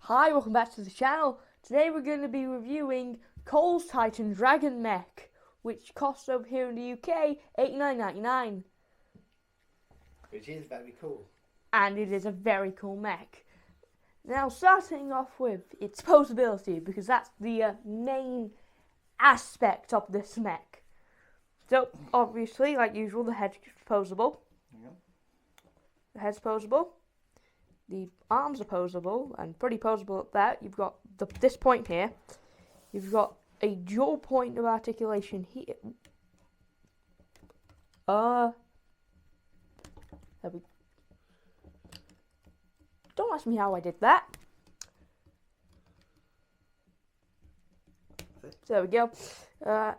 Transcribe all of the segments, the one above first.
Hi, welcome back to the channel. Today we're going to be reviewing Cole's Titan Dragon Mech, which costs over here in the UK $89.99. Which is very cool. And it is a very cool mech. Now, starting off with its posability, because that's the main aspect of this mech. So, obviously, like usual, the head's posable. Yeah. The head's posable. The arms are posable, and pretty posable at that. You've got this point here. You've got a dual point of articulation here. There we. Don't ask me how I did that. So there we go.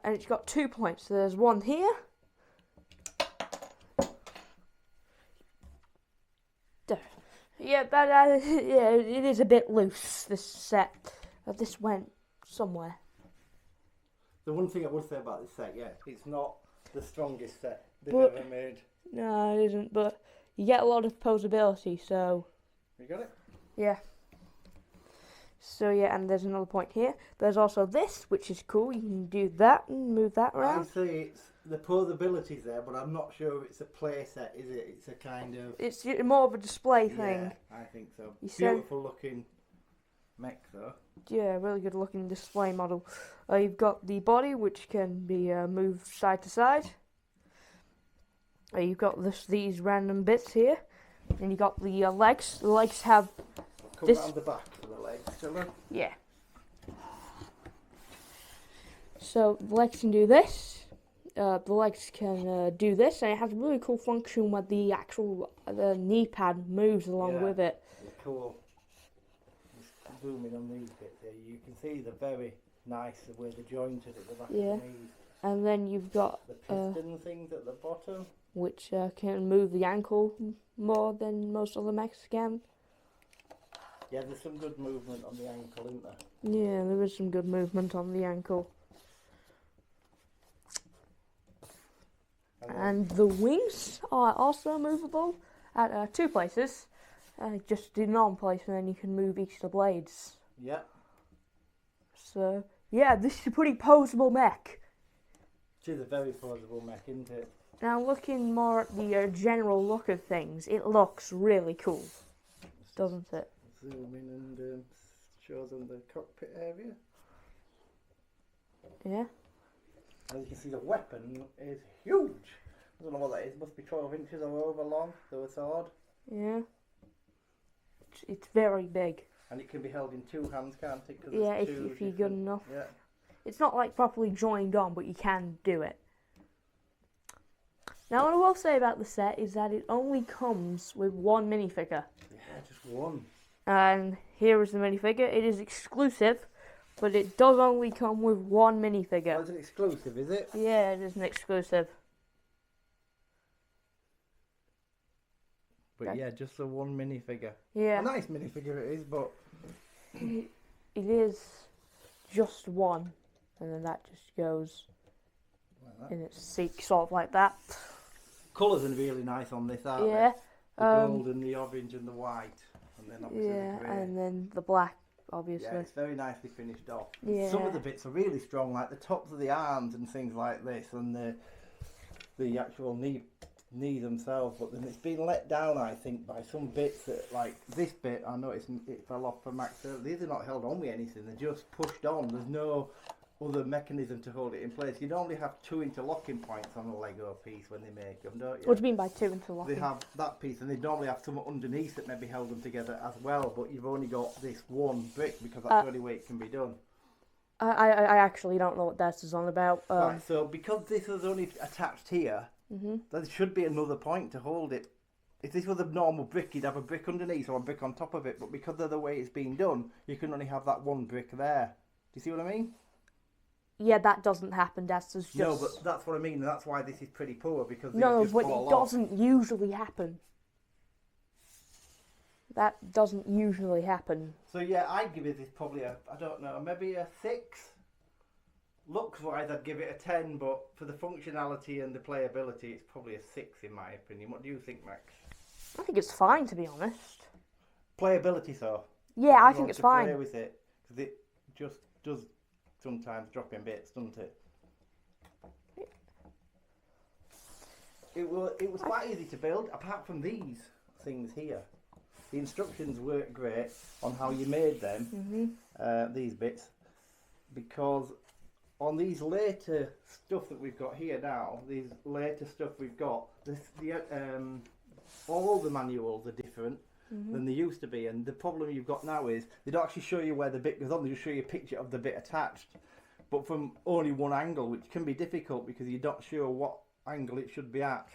And it's got 2 points. So there's one here. There. Yeah, yeah, it is a bit loose, this set. This went somewhere. The one thing I would say about this set, yeah, it's not the strongest set they've But- ever made. No, it isn't, but you get a lot of posability, so You got it? yeah. So yeah, and there's another point here. There's also this, which is cool. You can do that and move that I around. say it's the posability's there, but I'm not sure if it's a play set, is it? It's a kind of It's more of a display thing. Yeah, I think so. You said- Beautiful looking mech though. Yeah, really good looking display model. You've got the body, which can be moved side to side. You've got these random bits here. And you've got the legs. The legs have, Come This- round the back of the legs, shall I? yeah. So the legs can do this. The legs can do this. And it has a really cool function where the actual knee pad moves along Yeah. with it. They're cool. Just zooming on these bits here, you can see they're very nice the way they're jointed at the back Yeah. of the knees. And then you've got The piston things at the bottom. which can move the ankle more than most other mechs can. Yeah, there's some good movement on the ankle, isn't there? Yeah, there is some good movement on the ankle. And the wings are also movable at 2 places. Just do normal place, and then you can move each of the blades. Yeah, So, yeah, this is a pretty posable mech. it is a very posable mech, isn't it? Now, looking more at the general look of things, it looks really cool, doesn't it? Zoom in and show them the cockpit area. Yeah. As you can see, the weapon is huge. I don't know what that is. Must be 12 inches or over long, though a sword. Yeah. It's very big. And it can be held in 2 hands, can't it? 'Cause Yeah, it's if two you're good different- enough. Yeah. It's not like properly joined on, but you can do it. Now, what I will say about the set is that it only comes with one minifigure. Yeah, just one. And here is the minifigure. It is exclusive, but it does only come with one minifigure. That's an exclusive, is it? Yeah, it is an exclusive. But Okay. yeah, just the one minifigure. Yeah, A nice minifigure it is, but it is just one. And then that just goes like that. in its seat, sort of like that. Colours are really nice on this, aren't Yeah. they? The gold and the orange and the white. And then obviously Yeah, the grey. and then the black, obviously. Yeah, it's very nicely finished off. Yeah. Some of the bits are really strong, like the tops of the arms and things like this, and the actual knee themselves. But then it's been let down, I think, by some bits that, like this bit, I noticed it fell off for Max. These are not held on with anything; they're just pushed on. There's no other mechanism to hold it in place. You normally have 2 interlocking points on a Lego piece when they make them, don't you? What do you mean by 2 interlocking? They have that piece, and they normally have some underneath that maybe held them together as well. But you've only got this one brick because that's the only way it can be done. I actually don't know what that is on about. Right, so because this was only attached here, there should be another point to hold it. If this was a normal brick, you'd have a brick underneath or a brick on top of it. But because of the way it's being done, you can only have that one brick there. Do you see what I mean? Yeah, that doesn't happen. That's just. No, but that's what I mean. And that's why this is pretty poor, because these No, just but fall it off. doesn't usually happen. That doesn't usually happen. So yeah, I'd give it this probably I don't know, maybe a 6. Looks wise, I'd give it a 10, but for the functionality and the playability, it's probably a 6 in my opinion. What do you think, Max? I think it's fine, to be honest. Playability, so. Yeah, I You think want it's to fine. play with it because it just does sometimes drop in bits, doesn't it? It was quite easy to build, apart from these things here. The instructions weren't great on how you made them, these bits, because on these later stuff that we've got here now, these later stuff we've got, all the manuals are different than they used to be, and the problem you've got now is they don't actually show you where the bit goes on, they just show you a picture of the bit attached, but from only one angle, which can be difficult because you're not sure what angle it should be at.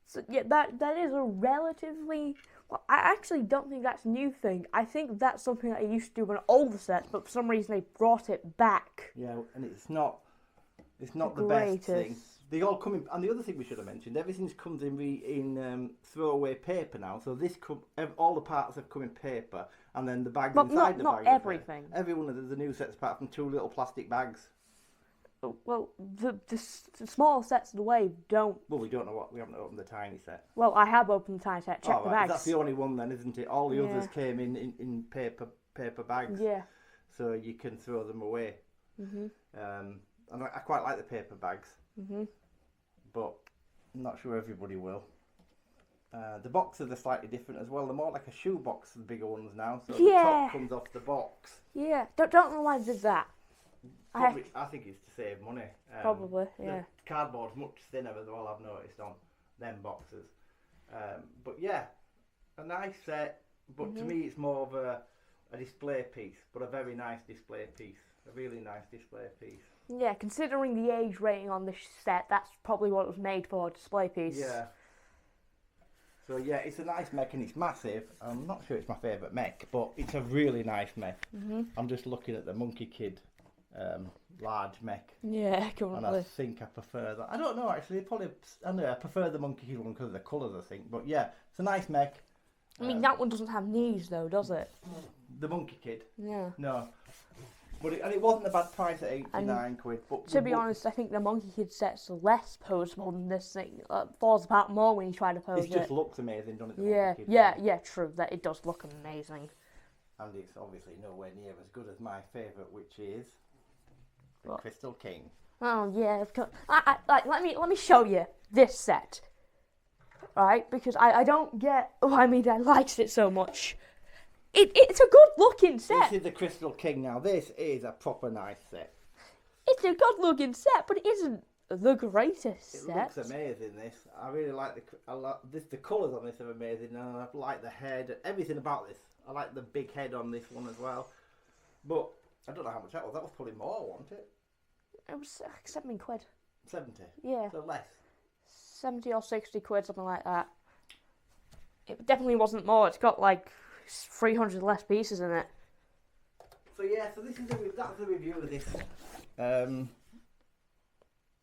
So, yeah, that is a relatively... Well, I actually don't think that's a new thing. I think that's something that I used to do on older sets, but for some reason they brought it back. Yeah, and it's not the best thing. They all come in, and the other thing we should have mentioned, everything comes in throwaway paper now. So all the parts have come in paper, and then the bags inside the bag. Not everything. Every one of the new sets, apart from 2 little plastic bags. Well, the small sets of the wave don't. Well, we don't know what. We haven't opened the tiny set. Well, I have opened the tiny set. Check the bags. That's the only one then, isn't it? All the others came in paper bags. Yeah. So you can throw them away. And I quite like the paper bags. But I'm not sure everybody will. The boxes are slightly different as well. They're more like a shoe box, the bigger ones now. So the top comes off the box. Yeah. Don't know why they did that. Probably, I think it's to save money. Probably, yeah. The cardboard's much thinner as well, I've noticed on them boxes. But yeah, a nice set, but to me it's more of a display piece, but a very nice display piece. A really nice display piece. Yeah, considering the age rating on this set, that's probably what it was made for, a display piece. Yeah. So yeah, it's a nice mech and it's massive. I'm not sure it's my favourite mech, but it's a really nice mech. I'm just looking at the Monkey Kid large mech. Yeah, currently. And I think I prefer that. I don't know actually. I prefer the Monkey Kid one because of the colours, I think. But yeah, it's a nice mech. I mean, that one doesn't have knees though, does it? The Monkey Kid. Yeah. No. But it wasn't a bad price at 89 quid. But to be honest, I think the Monkey Kid set's less posable than this thing. It falls apart more when you try to pose it. It just looks amazing, doesn't it? Yeah, true. That it does look amazing. And it's obviously nowhere near as good as my favourite, which is the Crystal King. Oh yeah, of course. Let me show you this set, right? Because I don't get why I likes it so much. It's a good looking set. This is the Crystal King now. This is a proper nice set. It's a good looking set, but it isn't the greatest set. It looks amazing. This I really like the colours on this are amazing, and I like the head, everything about this. I like the big head on this one as well. But I don't know how much that was. That was probably more, wasn't it? It was like 70 quid. 70? Yeah. So less. 70 or 60 quid, something like that. It definitely wasn't more. It's got like 300 less pieces in it. So yeah, so that's the review of this. And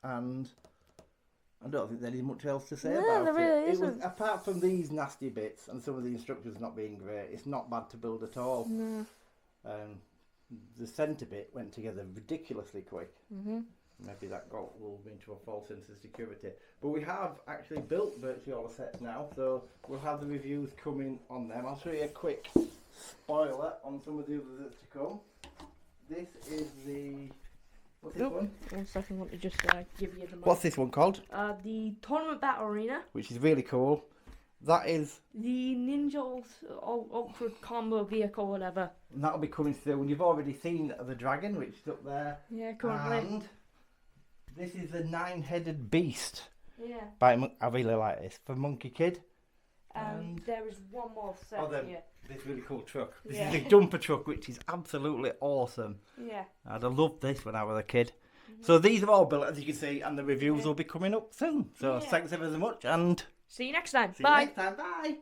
I don't think there's much else to say about there really it. isn't. Apart from these nasty bits and some of the instructions not being great, it's not bad to build at all. No. The centre bit went together ridiculously quick. Maybe that got lulled into a false sense of security. But we have actually built virtually all the sets now, so we'll have the reviews coming on them. I'll show you a quick spoiler on some of the others to come. This is the... What's this one? 1 second, let me just give you the... What's this one called? The Tournament Battle Arena. Which is really cool. That is... The Ninja's Ultra Combo Vehicle, whatever. And that'll be coming soon. You've already seen the dragon, which is up there. Yeah, currently. And this is the 9-headed beast. Yeah. I really like this. For Monkey Kid. And there is one more set here. This really cool truck. This is a dumper truck, which is absolutely awesome. Yeah. I'd have loved this when I was a kid. So these are all built, as you can see, and the reviews will be coming up soon. So thanks ever so much, and see you next time. See Bye. you next time. Bye.